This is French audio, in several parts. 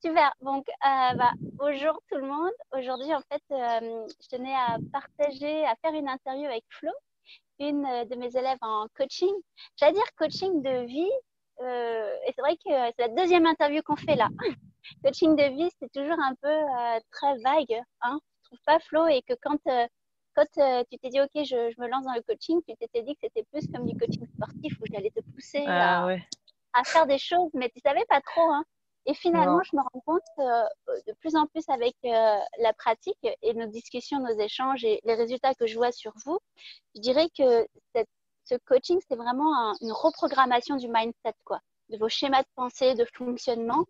Super. Donc, bonjour tout le monde. Aujourd'hui, en fait, je tenais à partager, à faire une interview avec Flo, une de mes élèves en coaching. J'allais dire coaching de vie. Et c'est vrai que c'est la deuxième interview qu'on fait là. Coaching de vie, c'est toujours un peu très vague, hein. Tu trouves pas, Flo? Et que quand tu t'es dit, OK, je me lance dans le coaching, tu t'étais dit que c'était plus comme du coaching sportif où j'allais te pousser Ah ouais, à faire des choses, mais tu savais pas trop, hein. Et finalement, non. je me rends compte de plus en plus avec la pratique et nos discussions, nos échanges et les résultats que je vois sur vous, je dirais que ce coaching, c'est vraiment une reprogrammation du mindset, quoi, de vos schémas de pensée, de fonctionnement,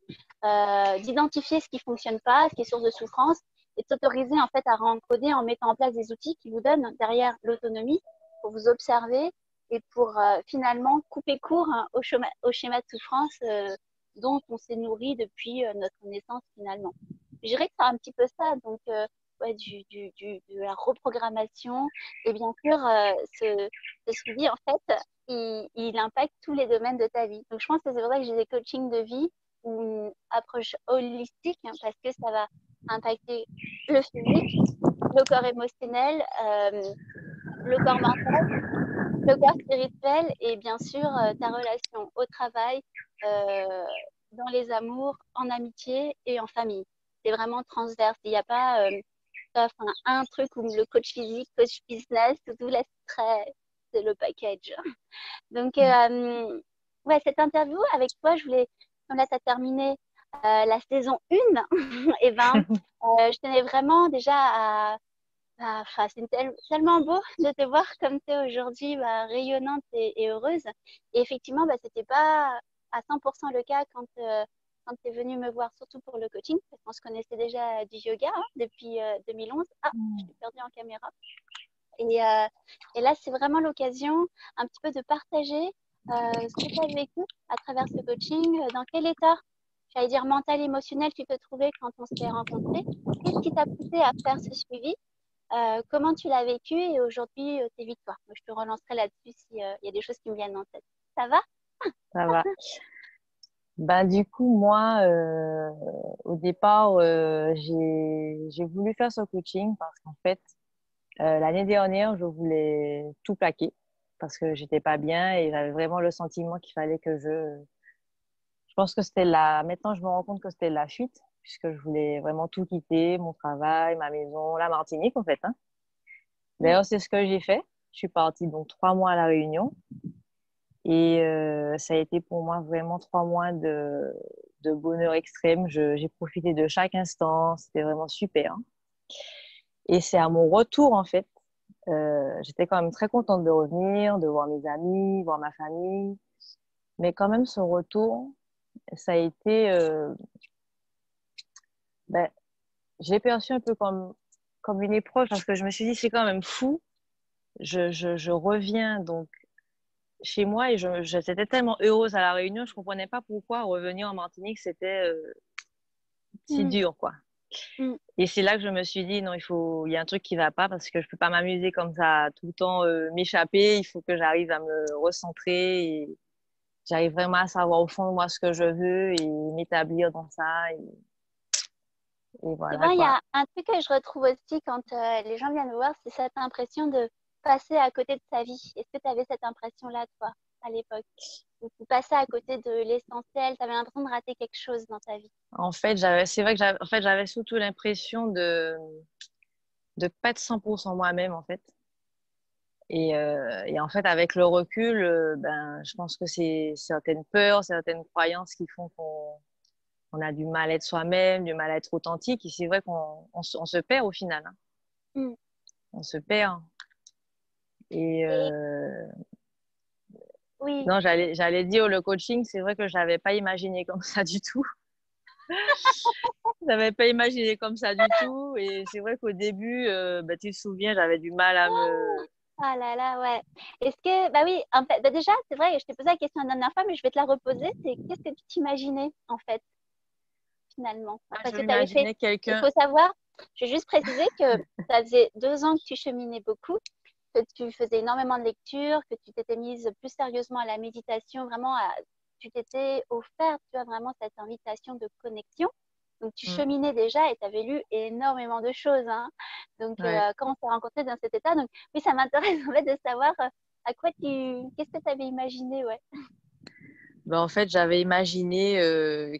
d'identifier ce qui fonctionne pas, ce qui est source de souffrance, et de s'autoriser en fait à rencoder en mettant en place des outils qui vous donnent derrière l'autonomie pour vous observer et pour finalement couper court, hein, au schéma de souffrance dont on s'est nourri depuis notre naissance finalement. Je dirais que c'est un petit peu ça, donc ouais, de la reprogrammation et bien sûr ce suivi en fait, il impacte tous les domaines de ta vie. Donc je pense que c'est pour ça que j'ai des coachings de vie ou une approche holistique, hein, parce que ça va impacter le physique, le corps émotionnel, le corps mental, le corps spirituel et bien sûr ta relation au travail, euh, dans les amours, en amitié et en famille. C'est vraiment transverse. Il n'y a pas enfin, un truc où le coach physique, coach business, tout là, c'est le package. Donc, ouais, cette interview avec toi, je voulais, comme là, tu as terminé la saison 1, et ben, je tenais vraiment déjà enfin, c'est tellement beau de te voir comme tu es aujourd'hui, rayonnante et heureuse. Et effectivement, c'était pas à 100% le cas quand tu es venue me voir, surtout pour le coaching, parce qu'on se connaissait déjà du yoga, hein, depuis 2011. Ah, je t'ai perdu en caméra. Et, euh, et là, c'est vraiment l'occasion un petit peu de partager ce que tu as vécu à travers ce coaching, dans quel état, j'allais dire mental, émotionnel, tu te trouvais quand on s'est rencontrés. Qu'est-ce qui t'a poussé à faire ce suivi? Comment tu l'as vécu et aujourd'hui tes victoires? Moi, je te relancerai là-dessus s'il y a des choses qui me viennent en tête. Ça va? Ça va. Du coup, moi, au départ, j'ai voulu faire ce coaching parce qu'en fait, l'année dernière, je voulais tout plaquer parce que j'étais pas bien et j'avais vraiment le sentiment qu'il fallait que je pense que c'était maintenant je me rends compte que c'était la fuite puisque je voulais vraiment tout quitter, mon travail, ma maison, la Martinique, en fait, hein. Mm. D'ailleurs, c'est ce que j'ai fait. Je suis partie donc 3 mois à La Réunion. Et ça a été pour moi vraiment 3 mois de bonheur extrême. J'ai profité de chaque instant. C'était vraiment super, hein. Et c'est à mon retour, en fait, j'étais quand même très contente de revenir, de voir mes amis, voir ma famille. Mais quand même, ce retour, ça a été, ben, je l'ai perçu un peu comme une épreuve parce que je me suis dit, c'est quand même fou. Je reviens donc chez moi et j'étais tellement heureuse à La Réunion, je comprenais pas pourquoi revenir en Martinique, c'était si Mm. dur, quoi. Mm. Et c'est là que je me suis dit, non, il y a un truc qui va pas parce que je peux pas m'amuser comme ça tout le temps, m'échapper. Il faut que j'arrive à me recentrer et j'arrive vraiment à savoir au fond de moi ce que je veux et m'établir dans ça. Et voilà, Souvent, il y quoi. a un truc que je retrouve aussi quand les gens viennent me voir, c'est cette impression de passer à côté de sa vie. Est-ce que tu avais cette impression-là, toi, à l'époque? Où tu passais à côté de l'essentiel, tu avais l'impression de rater quelque chose dans ta vie. En fait, c'est vrai que en fait, j'avais surtout l'impression de pas être 100% moi-même, en fait. Et en fait, avec le recul, je pense que c'est certaines peurs, certaines croyances qui font qu'on a du mal à être soi-même, du mal à être authentique. Et c'est vrai qu'on se perd au final, hein. Mm. On se perd. Et Et oui, non, j'allais dire le coaching, c'est vrai que je l'avais pas imaginé comme ça du tout. Je l'avais pas imaginé comme ça du tout. Et c'est vrai qu'au début, tu te souviens, j'avais du mal à me. ah là là, ouais. Est-ce que, bah oui, en fait, déjà, c'est vrai, je t'ai posé la question la dernière fois, mais je vais te la reposer. C'est qu'est-ce que tu t'imaginais, en fait, finalement? Parce Je que tu avais fait, m'imaginais il quelqu'un. faut savoir, je vais juste préciser que ça faisait 2 ans que tu cheminais beaucoup, que tu faisais énormément de lectures, que tu t'étais mise plus sérieusement à la méditation, vraiment tu t'étais offert, tu as vraiment cette invitation de connexion. Donc, tu Mm. cheminais déjà et tu avais lu énormément de choses, hein. Donc, Ouais. quand on s'est rencontrés dans cet état, donc oui, ça m'intéresse en fait de savoir qu'est-ce que tu avais imaginé, ouais. Ben, en fait, j'avais imaginé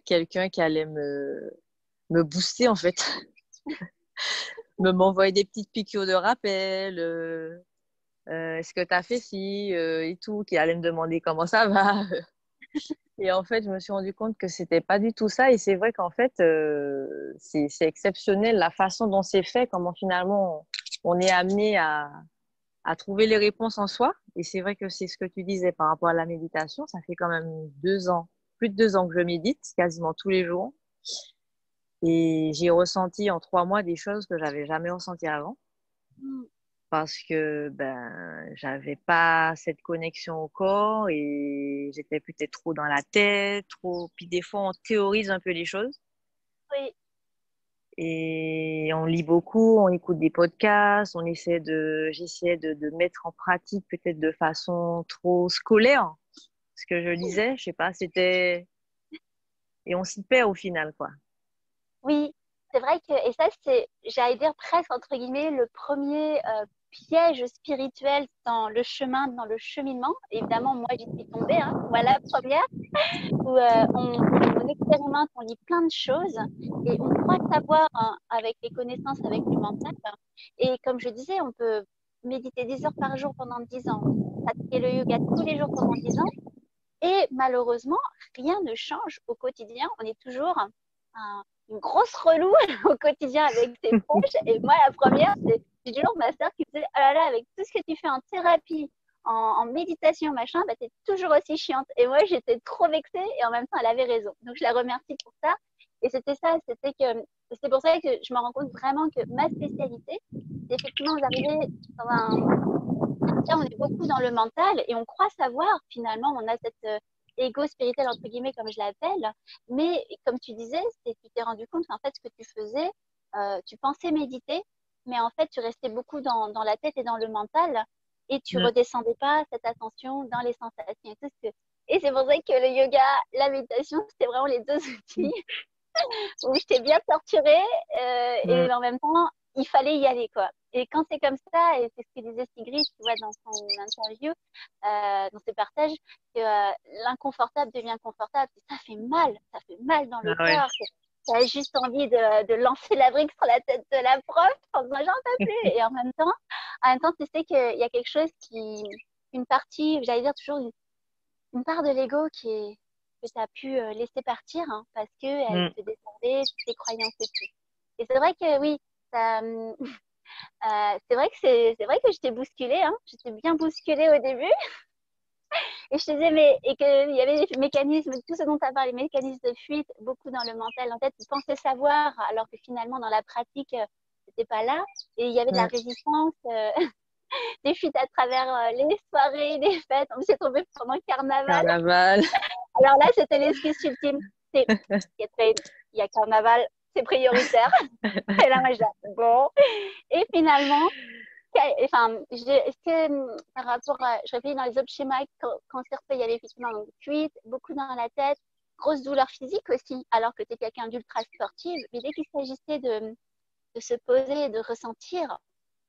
quelqu'un qui allait me booster, en fait, m'envoyer des petites piqûres de rappel. Est-ce que tu as fait ci et tout, qui allait me demander comment ça va. Et en fait, je me suis rendu compte que c'était pas du tout ça. Et c'est vrai qu'en fait, c'est exceptionnel la façon dont c'est fait, comment finalement on est amené à trouver les réponses en soi. Et c'est vrai que c'est ce que tu disais par rapport à la méditation. Ça fait quand même 2 ans, plus de 2 ans que je médite, quasiment tous les jours. Et j'ai ressenti en 3 mois des choses que j'avais jamais ressenties avant. Mm. Parce que ben j'avais pas cette connexion au corps et j'étais peut-être trop dans la tête, trop. Puis des fois on théorise un peu les choses Oui, et on lit beaucoup, on écoute des podcasts, j'essayais de mettre en pratique peut-être de façon trop scolaire ce que je lisais, je sais pas, c'était et on s'y perd au final quoi. oui, c'est vrai que, et ça, c'est, j'allais dire presque entre guillemets, le premier piège spirituel dans le chemin, dans le cheminement. Évidemment, moi, j'y suis tombée, hein, moi la première, où on expérimente, on lit plein de choses et on croit savoir, hein, avec les connaissances, avec le mental. Et comme je disais, on peut méditer 10 heures par jour pendant 10 ans, pratiquer le yoga tous les jours pendant 10 ans. Et malheureusement, rien ne change au quotidien. On est toujours une grosse relou au quotidien avec ses proches. Et moi, la première, j'ai toujours ma sœur qui me disait, oh là là, avec tout ce que tu fais en thérapie, en méditation, machin, bah, t'es toujours aussi chiante. Et moi, j'étais trop vexée et en même temps, elle avait raison. Donc, je la remercie pour ça. Et c'était ça, c'est pour ça que je me rends compte vraiment que ma spécialité, c'est effectivement d'arriver dans un on est beaucoup dans le mental et on croit savoir, finalement, on a cette ego spirituel, entre guillemets, comme je l'appelle. Mais comme tu disais, c'est que tu t'es rendu compte qu'en fait, ce que tu faisais, tu pensais méditer, mais en fait, tu restais beaucoup dans la tête et dans le mental et tu Mm. redescendais pas cette attention dans les sensations et tout ce que... Et c'est pour ça que le yoga, la méditation, c'était vraiment les deux outils où j'étais bien torturée Mm. et en même temps, il fallait y aller, quoi. Et quand c'est comme ça, et c'est ce que disait Sigrid, tu vois, dans son interview, dans ses partages, que l'inconfortable devient confortable. Et ça fait mal dans le Ah ouais. cœur. Tu as juste envie de lancer la brique sur la tête de la prof en disant j'en peux plus. Et en même temps, tu sais qu'il y a quelque chose une partie, j'allais dire toujours une part de l'ego que tu as pu laisser partir, hein, parce qu'elle Mm. te desservait toutes tes croyances et tout. Et c'est vrai que oui, ça, c'est vrai que je t'ai bousculée, hein, je t'ai bien bousculée au début. Et je te disais, mais, et qu'il y avait des mécanismes, tout ce dont tu as parlé, les mécanismes de fuite, beaucoup dans le mental. En fait, tu pensais savoir, alors que finalement, dans la pratique, c'était pas là. Et il y avait de la Mm. résistance, des fuites à travers les soirées, les fêtes. On s'est tombé pendant le carnaval. Carnaval. Alors là, c'était l'excuse ultime. C'est Catherine, il y a carnaval, c'est prioritaire. Et là, moi, je dis, bon. Et finalement, enfin, est-ce que par rapport à, je réfléchis dans les autres schémas, quand il y avait effectivement donc, fuite, beaucoup dans la tête, grosse douleur physique aussi, alors que tu es quelqu'un d'ultra sportive. Mais dès qu'il s'agissait de se poser et de ressentir,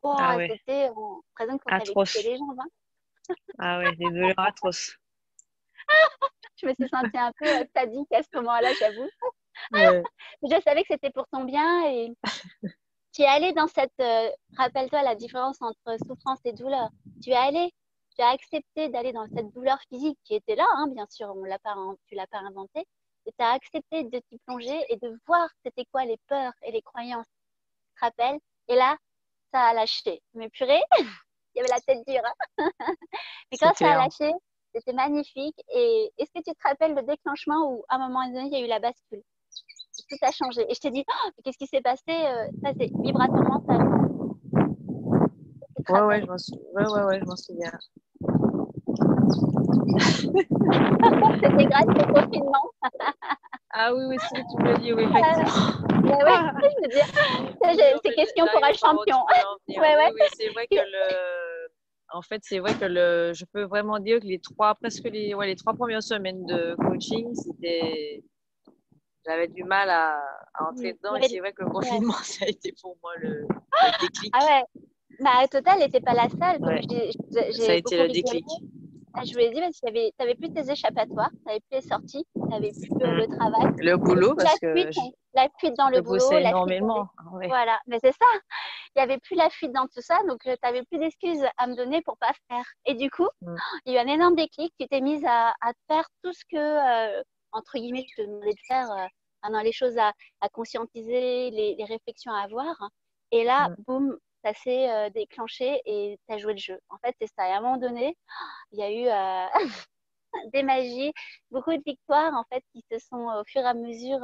oh, Ah ouais. c'était présent qu'on t'avait coupé Atroce. les jambes, hein. Ah ouais, des douleurs atroces. Je me suis sentie un peu sadique à ce moment-là, j'avoue. Ouais. Je savais que c'était pour ton bien et tu es allé dans cette. Rappelle-toi la différence entre souffrance et douleur. Tu es allé, tu as accepté d'aller dans cette douleur physique qui était là, hein, bien sûr, tu l'as pas inventé. Et tu as accepté de t'y plonger et de voir c'était quoi les peurs et les croyances. Tu te rappelles? Et là, ça a lâché. Mais purée, il y avait la tête dure, hein. Mais C'est quand ça a clair. lâché, c'était magnifique. Et est-ce que tu te rappelles le déclenchement où, à un moment donné, il y a eu la bascule? Tout a changé. Et je t'ai dit, oh, qu'est-ce qui s'est passé? Ça, c'est vibratoire mental. Tu te Ouais, ouais, rappelles? je m'en souviens. C'était grâce au confinement. Ah oui, oui, si tu me le dis, oui, Euh, effectivement. mais ouais, je me dis, Oui, en c'est fait, question pour un j'arrive à voir où tu champion. veux en venir. Ouais, Oui, ouais. oui, c'est vrai que le En fait, c'est vrai que je peux vraiment dire que les 3 premières semaines de coaching, j'avais du mal à entrer Il dedans. y Et avait- c'est vrai que le ouais. confinement, ça a été pour moi le Ah déclic. ouais, bah Total n'était pas la seule, comme Ouais, ça a j'ai été beaucoup le rigolé. déclic. Je lui ai dit, parce que t'avais plus tes échappatoires, t'avais plus les sorties, t'avais plus Mm. le travail, Le t'avais boulot, plus la parce que fuite, hein. La fuite dans je le boulot, bossais la fuite dans les... énormément. Ah ouais. Voilà, mais c'est ça, il y avait plus la fuite dans tout ça, donc t'avais plus d'excuses à me donner pour pas faire. Et du coup, Mm. il y a eu un énorme déclic, tu t'es mise à faire tout ce que, entre guillemets, je te demandais de faire, dans les choses à conscientiser, les réflexions à avoir. Et là, Mm. boum, ça s'est déclenché et tu as joué le jeu. En fait, c'est ça. Et à un moment donné, il y a eu des magies, beaucoup de victoires en fait qui se sont au fur et à mesure.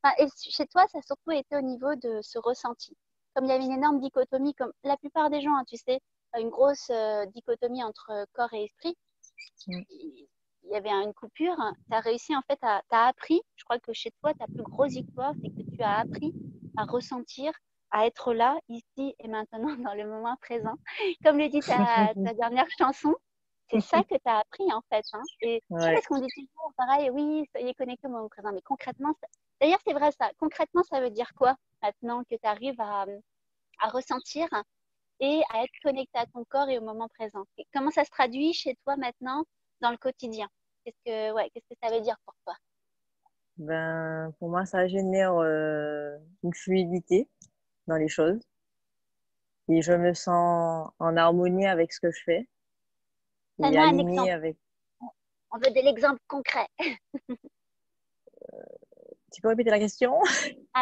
Enfin, et chez toi, ça a surtout été au niveau de ce ressenti. Comme il y avait une énorme dichotomie, comme la plupart des gens, hein, tu sais, une grosse dichotomie entre corps et esprit. Mm. Il y avait une coupure. Tu as réussi en fait t'as appris. Je crois que chez toi, ta plus grosse victoire, c'est que tu as appris à ressentir, à être là, ici et maintenant, dans le moment présent. Comme le dit ta dernière chanson, c'est ça que tu as appris en fait. Hein. Et tu sais, Ouais. parce qu'on dit toujours pareil, oui, soyez connecté au moment présent. Mais concrètement, d'ailleurs, c'est vrai ça. Concrètement, ça veut dire quoi maintenant que tu arrives à ressentir et à être connecté à ton corps et au moment présent? Et comment ça se traduit chez toi maintenant dans le quotidien? Qu'est-ce que ça veut dire pour toi? Ben, pour moi, ça génère une fluidité dans les choses. Et je me sens en harmonie avec ce que je fais et Donne-moi un alignée exemple. avec. On veut de l'exemple concret. Tu peux répéter la question? Euh,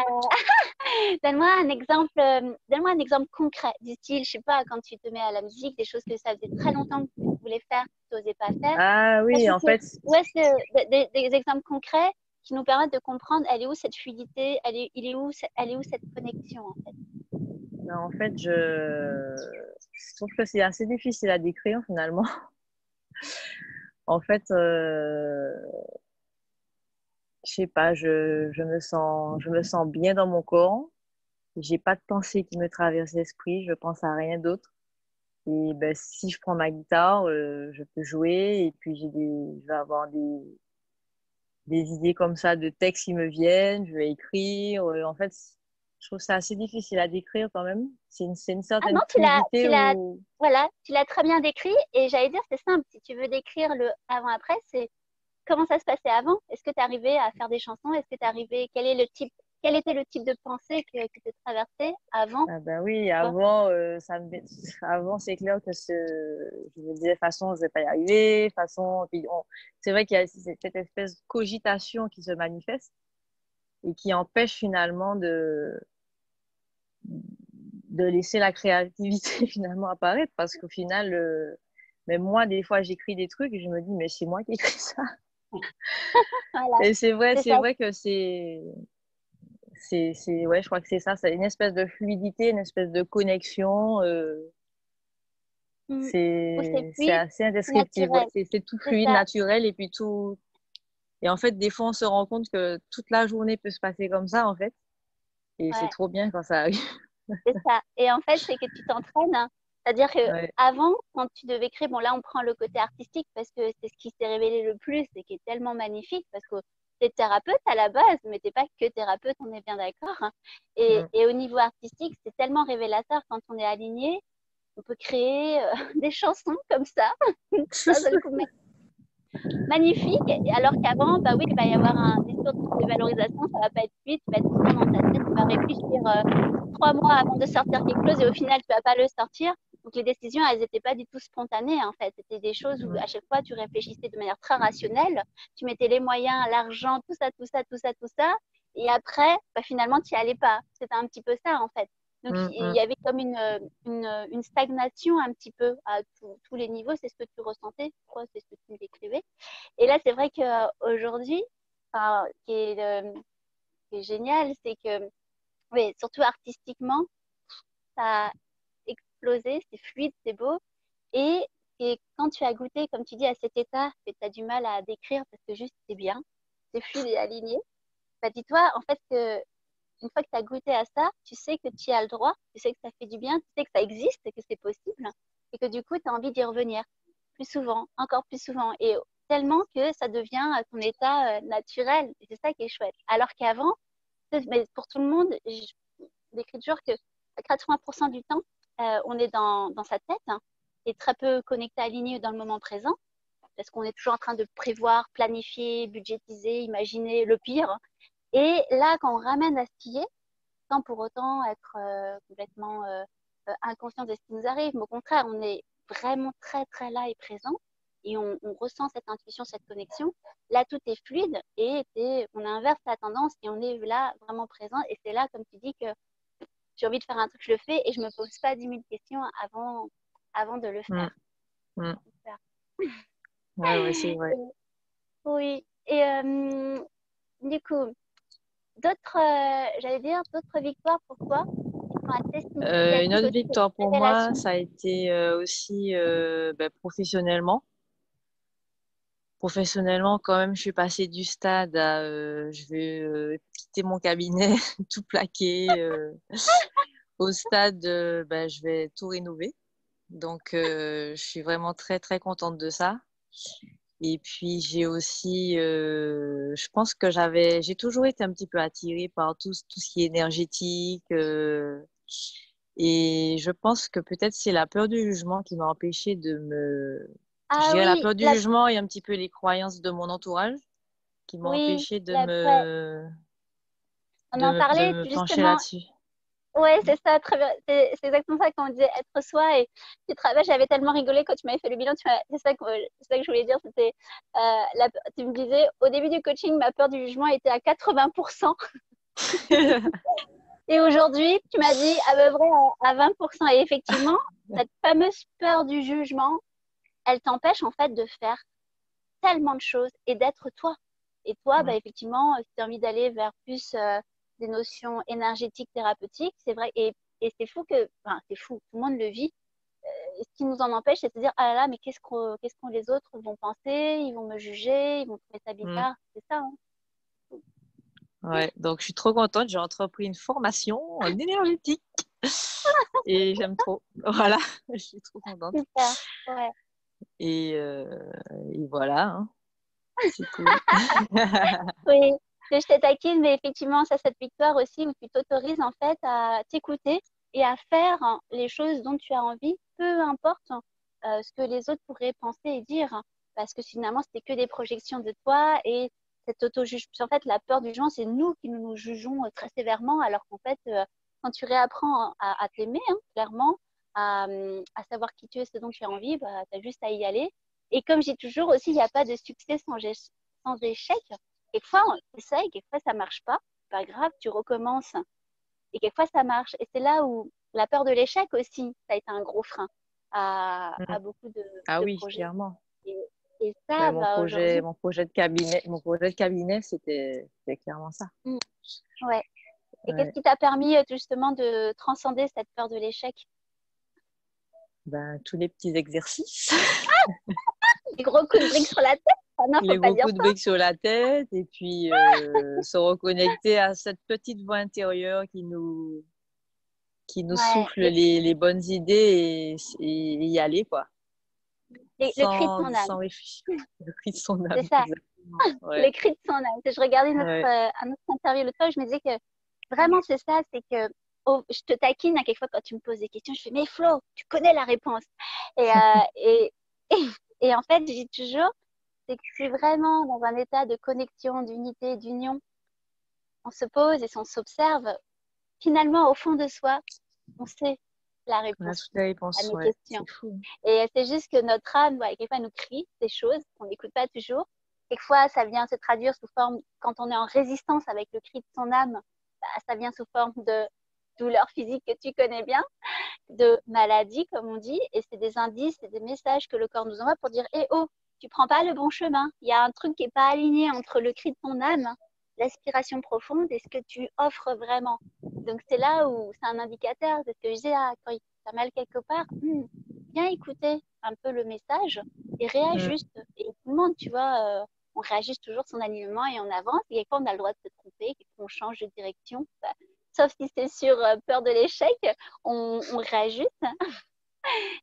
donne-moi un exemple concret du style, je sais pas, quand tu te mets à la musique, des choses que ça faisait très longtemps que tu voulais faire, que tu n'osais pas faire. Ah oui, en fait, Où est-ce que des exemples concrets qui nous permettent de comprendre elle est où cette fluidité, elle est où cette connexion en fait. ben, en fait, je trouve que c'est assez difficile à décrire finalement. En fait, je sais pas, je me sens bien dans mon corps. J'ai pas de pensée qui me traverse l'esprit. Je pense à rien d'autre. Et ben, si je prends ma guitare, je peux jouer et puis je vais avoir des idées comme ça de textes qui me viennent. Je vais écrire. En fait, je trouve ça assez difficile à décrire quand même. C'est une Ah certaine non, fluidité où, voilà, tu l'as très bien décrit et j'allais dire c'est simple. Si tu veux décrire le avant-après, c'est comment ça se passait avant. Est-ce que tu arrivais à faire des chansons? Est-ce que tu arrivais, quel était le type de pensée que tu traversais avant? ah ben oui, Toi. avant, c'est clair que je me disais, de toute façon, je vais pas y arriver, de toute façon, c'est vrai qu'il y a cette espèce de cogitation qui se manifeste et qui empêche finalement de laisser la créativité finalement apparaître parce qu'au final, même moi, des fois, j'écris des trucs et je me dis, mais c'est moi qui écris ça. Voilà, Et c'est c'est ça. vrai que ouais, je crois que c'est ça, c'est une espèce de fluidité, une espèce de connexion. Mm. Où c'est C'est fluide, assez c'est indescriptible. Ouais. naturel. C'est tout C'est fluide, ça, naturel, et puis tout. Et en fait, des fois, on se rend compte que toute la journée peut se passer comme ça, en fait. Et c'est ouais, trop bien quand ça arrive. c'est ça. Et en fait, c'est que tu t'entraînes, hein. C'est-à-dire que Ouais. avant, quand tu devais créer, bon là, on prend le côté artistique parce que c'est ce qui s'est révélé le plus et qui est tellement magnifique parce que t'es thérapeute à la base, mais t'es pas que thérapeute, on est bien d'accord. Hein. Mm. Et au niveau artistique, c'est tellement révélateur quand on est aligné, on peut créer des chansons comme ça, d'un seul coup magnifique. Et alors qu'avant, bah oui, il va y avoir un discours de valorisation, ça va pas être fluide, tu vas être tout le temps dans ta tête, tu vas réfléchir 3 mois avant de sortir quelque chose et au final, tu vas pas le sortir. Donc les décisions, elles n'étaient pas du tout spontanées en fait. C'était des choses où Mm. à chaque fois, tu réfléchissais de manière très rationnelle, tu mettais les moyens, l'argent, tout ça, tout ça, tout ça, tout ça. Et après, bah, finalement, tu n'y allais pas. C'était un petit peu ça en fait. Donc, Mm. il Mm. y avait comme une stagnation un petit peu à tous les niveaux. C'est ce que tu ressentais, je crois, c'est ce que tu me décrivais. Et là, c'est vrai qu'aujourd'hui, enfin, ce qui est génial, c'est que, oui, surtout artistiquement, ça a explosé, c'est fluide, c'est beau. Et quand tu as goûté, comme tu dis, à cet état que tu as du mal à décrire parce que juste c'est bien, c'est fluide et aligné, bah dis-toi en fait que une fois que tu as goûté à ça, tu sais que tu as le droit, tu sais que ça fait du bien, tu sais que ça existe, que c'est possible, et que du coup, tu as envie d'y revenir plus souvent, encore plus souvent. Et tellement que ça devient ton état naturel. Et c'est ça qui est chouette. Alors qu'avant, mais pour tout le monde, je décris toujours que 80% du temps, on est dans sa tête, hein, et très peu connecté, aligné dans le moment présent, parce qu'on est toujours en train de prévoir, planifier, budgétiser, imaginer le pire. Et là, quand on ramène à ce qui est, sans pour autant être complètement inconscient de ce qui nous arrive, mais au contraire, on est vraiment très, très là et présent, et on ressent cette intuition, cette connexion. Là, tout est fluide et on inverse la tendance et on est là vraiment présent. Et c'est là, comme tu dis, que j'ai envie de faire un truc, je le fais et je me pose pas 10 000 questions avant de le Mm, faire. mm. Super. Ouais, ouais, c'est vrai. Oui. Et du coup, j'allais dire, d'autres victoires pour toi qui sont assez Une significatives autre aussi victoire dans pour tes moi, relations. ça a été aussi professionnellement. Professionnellement, quand même, je suis passée du stade à je vais quitter mon cabinet, tout plaquer, au stade je vais tout rénover. Donc, je suis vraiment très, très contente de ça. Et puis, j'ai aussi, je pense que j'ai toujours été un petit peu attirée par tout ce qui est énergétique. Et je pense que peut-être c'est la peur du jugement qui m'a empêchée je Ah dirais la oui, peur du jugement et un petit peu les croyances de mon entourage qui m'ont oui, empêché ouais, on en de parlait me pencher justement. là-dessus. Ouais, c'est ça, très bien. C'est exactement ça quand on disait être soi. Et tu travailles, j'avais tellement rigolé quand tu m'avais fait le bilan. C'est ça que je voulais dire. C'était, tu me disais, au début du coaching, ma peur du jugement était à 80%. Et aujourd'hui, tu m'as dit à peu près à 20%. Et effectivement, cette fameuse peur du jugement, elle t'empêche en fait de faire tellement de choses et d'être toi. Et toi, bah, effectivement, si tu as envie d'aller vers plus des notions énergétiques, thérapeutiques, c'est vrai. Et c'est fou enfin, c'est fou, tout le monde le vit. Et ce qui nous en empêche, c'est de se dire, ah là là, mais qu'est-ce qu'on les autres vont penser, ils vont me juger, ils vont trouver ça Mm. bizarre. C'est ça, hein. Ouais, donc je suis trop contente. J'ai entrepris une formation en énergétique et j'aime trop. Voilà, je suis trop contente. Super. Ouais. Et, euh, et voilà, hein, c'est tout. Oui, que je te taquine, mais effectivement, ça, cette victoire aussi où tu t'autorises en fait à t'écouter et à faire les choses dont tu as envie, peu importe ce que les autres pourraient penser et dire, hein. Parce que finalement, c'était que des projections de toi et cette auto-juge. En fait, la peur du jugement, c'est nous qui nous jugeons très sévèrement, alors qu'en fait, quand tu réapprends à t'aimer, hein, clairement, à savoir qui tu es, ce dont tu as envie, bah, tu as juste à y aller. Et comme je dis toujours aussi, il n'y a pas de succès sans échec. Quelquefois, on essaye, quelquefois ça marche pas. C'est pas grave, tu recommences. Et quelquefois ça marche. Et c'est là où la peur de l'échec aussi, ça a été un gros frein Mm. à beaucoup Ah de oui, projets. clairement. Et, et Ben, ça, bah, aujourd'hui, mon projet de cabinet, c'était clairement ça. mm, ouais. Et qu'est-ce Ouais. qui t'a permis justement de transcender cette peur de l'échec? Ben, tous les petits exercices, Des gros coups de briques sur la tête? Ah non, faut les pas gros dire coups de ça. briques sur la tête, et puis se reconnecter à cette petite voix intérieure qui nous Ouais. souffle les bonnes idées et y aller, quoi, Le cri de son âme. sans réfléchir. Le cri de son C'est âme, ça. exactement. Le Ouais, cri de son âme. Je regardais ouais. un autre interview l'autre fois, je me disais que vraiment c'est ça, c'est que oh, je te taquine à quelquefois quand tu me poses des questions, je fais mais Flo, tu connais la réponse. Et, et en fait, je dis toujours, c'est que si vraiment dans un état de connexion, d'unité, d'union, on se pose et on s'observe, finalement au fond de soi, on sait la On a réponse toutes les à réponses, nos ouais, questions. c'est fou. Et c'est juste que notre âme, ouais, quelquefois, nous crie des choses qu'on n'écoute pas toujours. Quelquefois, ça vient se traduire sous forme, quand on est en résistance avec le cri de son âme, bah, ça vient sous forme de douleur physique que tu connais bien, de maladie, comme on dit. Et c'est des indices, c'est des messages que le corps nous envoie pour dire, eh oh, tu prends pas le bon chemin. Il y a un truc qui est pas aligné entre le cri de ton âme, l'aspiration profonde et ce que tu offres vraiment. Donc c'est là où c'est un indicateur. C'est ce que je disais, ah, quand tu as mal quelque part, viens écouter un peu le message et Mm. réajuste. Et tout le monde, tu vois, on réajuste toujours son alignement et on avance. Et quelquefois, on a le droit de se tromper, quelquefois, on change de direction. Bah, sauf si c'est sur peur de l'échec, on réajuste.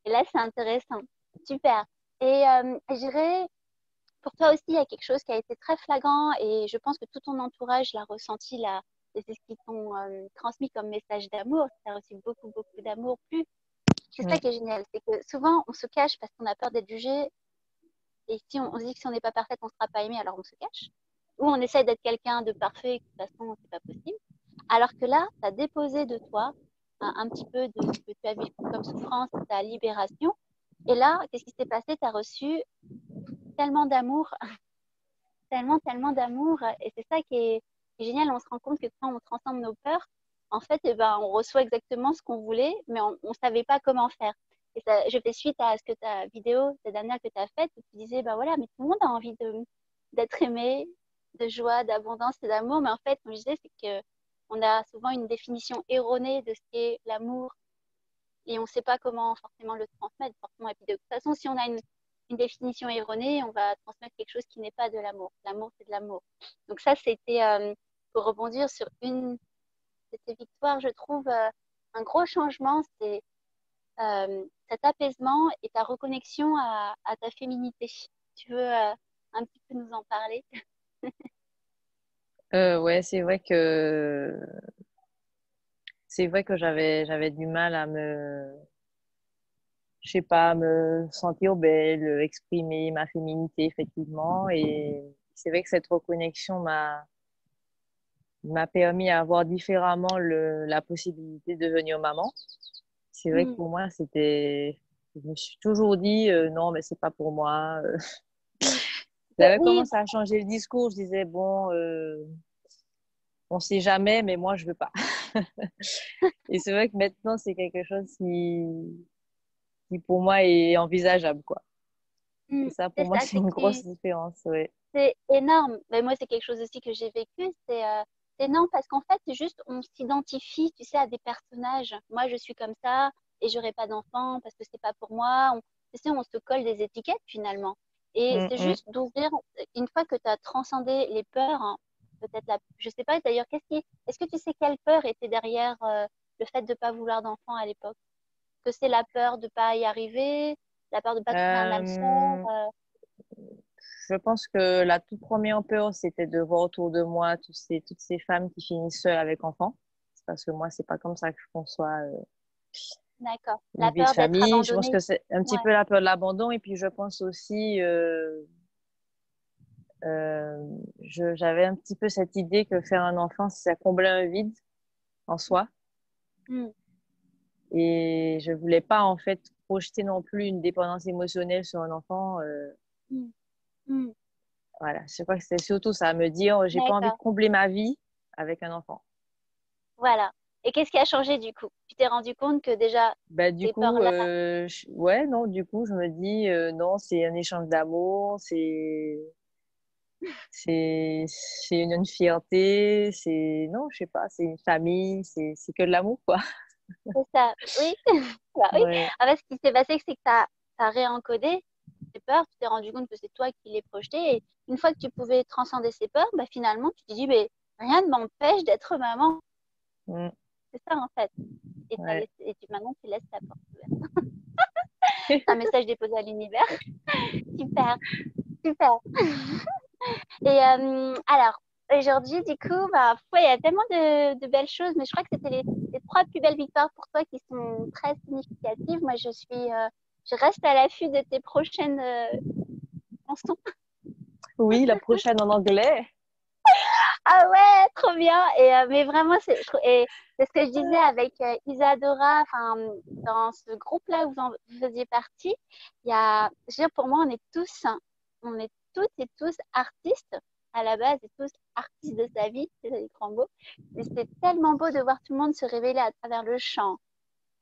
Et là, c'est intéressant. Super. Et je dirais, pour toi aussi, il y a quelque chose qui a été très flagrant et je pense que tout ton entourage l'a ressenti là. Et c'est ce qu'ils t'ont transmis comme message d'amour. Tu as reçu beaucoup, beaucoup d'amour. Plus, c'est ça Mm. qui est génial. C'est que souvent, on se cache parce qu'on a peur d'être jugé. Et si on se dit que si on n'est pas parfaite, on ne sera pas aimé, alors on se cache. Ou on essaie d'être quelqu'un de parfait, et que de toute façon, c'est pas possible. Alors que là, tu as déposé de toi un petit peu de ce que tu as vécu comme souffrance, ta libération. Et là, qu'est-ce qui s'est passé? Tu as reçu tellement d'amour, tellement, tellement d'amour. Et c'est ça qui est génial. On se rend compte que quand on transcende nos peurs, en fait, eh ben, on reçoit exactement ce qu'on voulait, mais on ne savait pas comment faire. Et ça, je fais suite à ce que ta vidéo, cette dernière que tu as faite, où tu disais, bah voilà, mais tout le monde a envie d'être aimé, de joie, d'abondance et d'amour. Mais en fait, comme je disais, c'est que on a souvent une définition erronée de ce qu'est l'amour et on ne sait pas comment forcément le transmettre. Forcément. Et puis de toute façon, si on a une définition erronée, on va transmettre quelque chose qui n'est pas de l'amour. L'amour, c'est de l'amour. Donc ça, c'était, pour rebondir sur une de tes victoires, je trouve, un gros changement, c'est cet apaisement et ta reconnexion à ta féminité. Tu veux un petit peu nous en parler? Ouais, c'est vrai que j'avais du mal à je sais pas, me sentir belle, exprimer ma féminité, effectivement. Et c'est vrai que cette reconnexion m'a permis à avoir différemment la possibilité de devenir maman. C'est vrai que Mm, pour moi, je me suis toujours dit, non, mais c'est pas pour moi. mm. J'avais Oui, commencé à changer le discours. Je disais, bon, on sait jamais, mais moi, je veux pas. Et c'est vrai que maintenant, c'est quelque chose qui pour moi est envisageable, quoi. Et ça, pour c'est moi, ça, c'est une grosse différence, ouais. c'est énorme. Mais moi, c'est quelque chose aussi que j'ai vécu. C'est énorme parce qu'en fait, c'est juste, on s'identifie, tu sais, à des personnages. Moi, je suis comme ça et j'aurai pas d'enfant parce que c'est pas pour moi. Tu sais, on se colle des étiquettes finalement. Et Mm, c'est mm. juste d'ouvrir, une fois que tu as transcendé les peurs, hein, peut-être je sais pas d'ailleurs, est-ce que tu sais quelle peur était derrière le fait de pas vouloir d'enfant à l'époque? Que c'est la peur de pas y arriver, la peur de pas trouver un âme sœur. Euh, je pense que la toute première peur, c'était de voir autour de moi toutes ces femmes qui finissent seules avec enfants. C'est parce que moi, c'est pas comme ça que je conçois D'accord. une La vie de peur d'être famille. Je pense abandonnée. que c'est un petit Ouais. peu la peur de l'abandon. Et puis, je pense aussi, euh, j'avais un petit peu cette idée que faire un enfant, ça comblait un vide en soi. Mm, Et je voulais pas, en fait, projeter non plus une dépendance émotionnelle sur un enfant. mm, mm. Voilà, je crois que c'est surtout ça, me dire, j'ai pas envie de D'accord. combler ma vie avec un enfant. Voilà. Et qu'est-ce qui a changé du coup? Tu t'es rendu compte que déjà, Bah, du ces coup, peurs-là, ouais, non, du coup, je me dis, non, c'est un échange d'amour, c'est une fierté, non, je sais pas, c'est une famille, c'est que de l'amour, quoi. c'est ça. Oui. Bah oui. Ouais. En fait, ce qui s'est passé, c'est que tu as réencodé ces peurs, tu t'es rendu compte que c'est toi qui les projetais. Et une fois que tu pouvais transcender ces peurs, bah, finalement, tu te dis, mais rien ne m'empêche d'être maman. Mm, C'est ça, en fait. ouais. Maintenant, tu laisses ta porte ouverte. C'est un message déposé à l'univers. Super, super. Et alors, aujourd'hui, du coup, bah, ouais, il y a tellement de belles choses, mais je crois que c'était les trois plus belles victoires pour toi qui sont très significatives. Moi, je reste à l'affût de tes prochaines chansons. Oui, la prochaine en anglais. Ah ouais, trop bien. Et mais vraiment, et c'est ce que je disais avec Isadora, enfin, dans ce groupe-là où vous faisiez partie, je veux dire, pour moi, on est toutes et tous artistes à la base et tous artistes de sa vie, c'est des grands mots. Mais c'est tellement beau de voir tout le monde se révéler à travers le chant,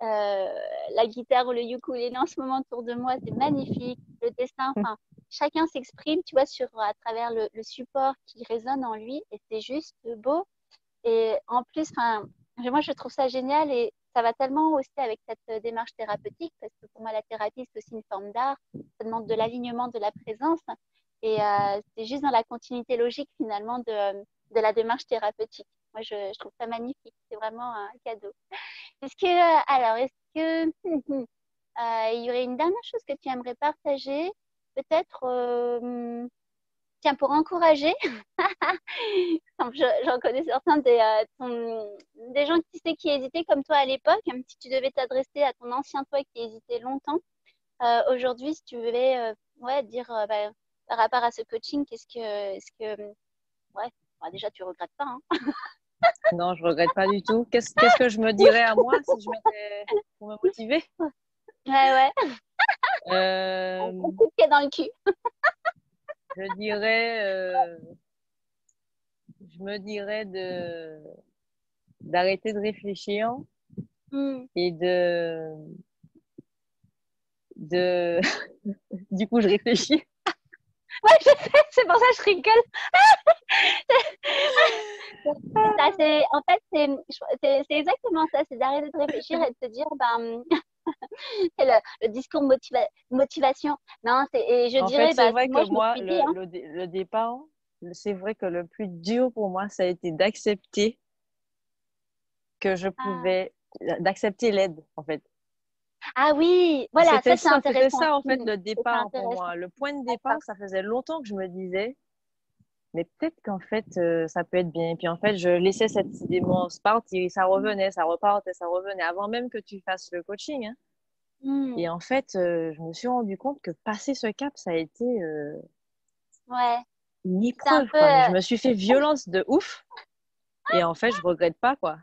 la guitare ou le ukulélé en ce moment autour de moi, c'est magnifique. Le dessin, enfin, chacun s'exprime, tu vois, à travers le support qui résonne en lui et c'est juste beau. Et en plus, enfin, moi, je trouve ça génial et ça va tellement aussi avec cette démarche thérapeutique parce que pour moi, la thérapie, c'est aussi une forme d'art. Ça demande de l'alignement, de la présence et c'est juste dans la continuité logique finalement de la démarche thérapeutique. Moi, je trouve ça magnifique. C'est vraiment un cadeau. Est-ce que, alors, est-ce que il y aurait une dernière chose que tu aimerais partager, peut-être, tiens, pour encourager. J'en connais certains des gens qui, tu sais, qui hésitaient comme toi à l'époque. Si tu devais t'adresser à ton ancien toi qui hésitait longtemps, aujourd'hui, si tu voulais ouais, dire bah, par rapport à ce coaching, ouais, bah, déjà, tu regrettes pas, hein. Non, je regrette pas du tout. Qu'est-ce que je me dirais à moi si je m'étais pour me motiver? Ouais, ouais, Euh, un coup de pied dans le cul. je dirais, je me dirais d'arrêter de réfléchir Hmm. et de, du coup, je réfléchis. Ouais, je sais, c'est pour ça que je rigole. Ça, en fait, c'est exactement ça, c'est d'arrêter de réfléchir et de se dire, ben, c'est le discours motivation. Non, et je En fait, dirais, c'est bah, vrai moi, que je me moi, suis dit, hein, le départ, c'est vrai que le plus dur pour moi, ça a été que je ah, pouvais, d'accepter l'aide, en fait. ah oui, voilà, ça, c'est C'était intéressant. ça, en fait, Hmm, le c'est départ pour intéressant. moi. Le point de départ, D'accord. ça faisait longtemps que je me disais, mais peut-être qu'en fait, ça peut être bien. Et puis, en fait, je laissais cette idée se partir, ça Hmm, revenait, ça repartait, ça revenait, avant même que tu fasses le coaching, hein. hmm, Et en fait, je me suis rendu compte que passer ce cap, ça a été ouais, une c'est un épreuve, peu, quoi. Mais je me suis fait violence de ouf. Et en fait, je regrette pas, quoi.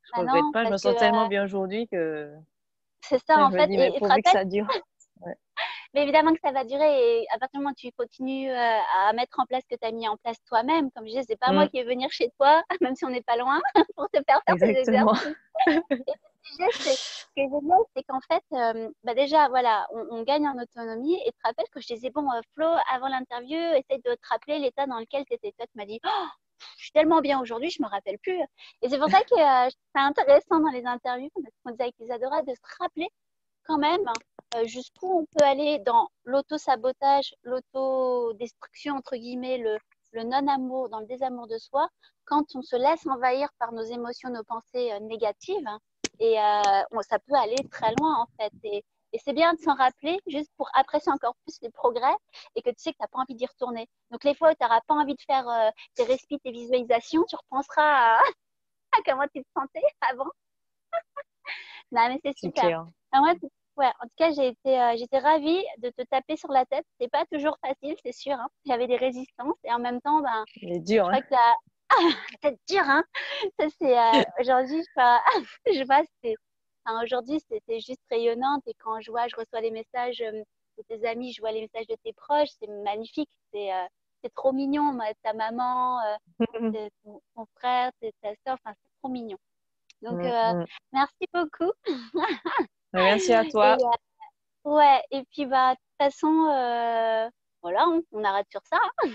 Je bah regrette non, pas. Je me parce que sens tellement bien aujourd'hui que c'est ça, putain, en je me fait, dis, mais et te pourvu que rappelles, ça dure. Ouais, mais évidemment que ça va durer et à partir du moment où tu continues à mettre en place ce que tu as mis en place toi-même, comme je disais, c'est pas moi mm, qui vais venir chez toi, même si on n'est pas loin, pour te faire tes exactement. exercices. Et ce qui est génial, c'est qu'en fait, bah déjà, voilà, on gagne en autonomie. Et tu te rappelles que je disais, bon, Flo, avant l'interview, essaye de te rappeler l'état dans lequel tu étais. Toi, tu m'as dit, oh, je suis tellement bien aujourd'hui, je me rappelle plus. Et c'est pour ça que c'est intéressant dans les interviews, parce qu'on disait avec Isadora, de se rappeler quand même jusqu'où on peut aller dans l'auto-sabotage, l'autodestruction, entre guillemets, le non-amour, dans le désamour de soi, quand on se laisse envahir par nos émotions, nos pensées négatives. Hein, et ça peut aller très loin, en fait. Et c'est bien de s'en rappeler, juste pour apprécier encore plus les progrès et que tu sais que tu n'as pas envie d'y retourner. Donc, les fois où tu n'auras pas envie de faire tes respires, tes visualisations, tu repenseras à comment tu te sentais avant. Non, mais c'est C'est super. clair. Ah, moi, ouais, en tout cas, j'étais ravie de te taper sur la tête. C'est pas toujours facile, c'est sûr, hein. J'avais des résistances et en même temps, ben, Il est je dur, hein? crois que c'est dur, hein. Ça, c'est, aujourd'hui, je vois, aujourd'hui, c'était juste rayonnante et quand je reçois les messages de tes amis, je vois les messages de tes proches, c'est magnifique. C'est trop mignon, ta maman, ton frère, ta soeur, enfin, c'est trop mignon. Donc, Mm, mm. merci beaucoup. Merci à Et toi. ouais, et puis bah de toute façon, voilà, on arrête sur ça. Hein.